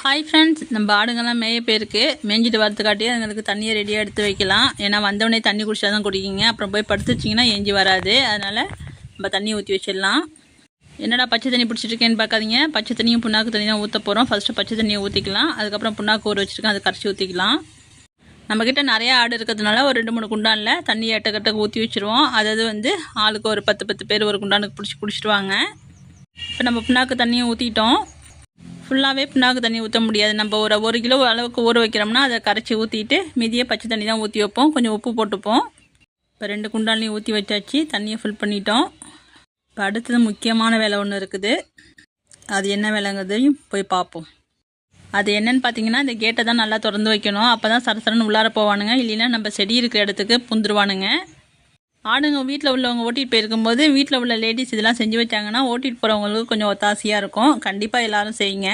Hi friends, நம்ம ஆடுங்கள்லாம் மேய போயிருக்கு. மேய்ஞ்சிட்டு வரதுக்காட்டி அதுங்களுக்கு தண்ணியை ரெடியாக எடுத்து வைக்கலாம். ஏன்னா வந்தவொடனே தண்ணி குடிச்சா தான் குடிக்கிங்க. அப்புறம் போய் படுத்துச்சிங்கன்னா எஞ்சி வராது. அதனால் நம்ம தண்ணி ஊற்றி வச்சிடலாம். என்னடா பச்சை தண்ணி பிடிச்சிட்ருக்கேன்னு பார்க்காதீங்க. பச்சை தண்ணியும் புண்ணாக்கு தண்ணி தான் ஊற்ற போகிறோம். ஃபஸ்ட்டு பச்சை தண்ணியை ஊற்றிக்கலாம். அதுக்கப்புறம் புண்ணாக்கு ஊற வச்சுருக்கேன், அதை கரைச்சி ஊற்றிக்கலாம். நம்மக்கிட்ட நிறையா ஆடு இருக்கிறதுனால ஒரு 2-3 குண்டானில் தண்ணி எட்டக்கட்டக்கு ஊற்றி வச்சுருவோம். அதாவது ஆளுக்கு ஒரு 10 பேர் ஒரு குண்டானுக்கு பிடிச்சி குடிச்சிடுவாங்க. இப்போ நம்ம புண்ணாக்கு தண்ணியை ஊற்றிட்டோம். ஃபுல்லாகவே புண்ணாக்கு தண்ணி ஊற்ற முடியாது. நம்ம ஒரு கிலோ அளவுக்கு ஊற வைக்கிறோம்னா அதை கரைச்சி ஊற்றிட்டு மீதியே பச்சை தண்ணி தான் ஊற்றி வைப்போம். கொஞ்சம் உப்பு போட்டுப்போம். இப்போ 2 குண்டான்லையும் ஊற்றி வச்சாச்சு. தண்ணியை ஃபில் பண்ணிட்டோம். இப்போ அடுத்தது முக்கியமான வேலை ஒன்று இருக்குது. அது என்ன வேலைங்கிறதையும் போய் பார்ப்போம். அது என்னன்னு பார்த்தீங்கன்னா, இந்த கேட்டை தான் நல்லா திறந்து வைக்கணும். அப்போ தான் சரசரன்னு உள்ளார போவானுங்க. இல்லைன்னா நம்ம செடி இருக்கிற இடத்துக்கு புந்துருவானுங்க. ஆடுங்க வீட்டில் உள்ளவங்க ஓட்டிகிட்டு போயிருக்கும்போது வீட்டில் உள்ள லேடிஸ் இதெல்லாம் செஞ்சு வச்சாங்கன்னா ஓட்டிகிட்டு போகிறவங்களுக்கு கொஞ்சம் ஒத்தாசையாக இருக்கும். கண்டிப்பாக எல்லோரும் செய்யுங்க.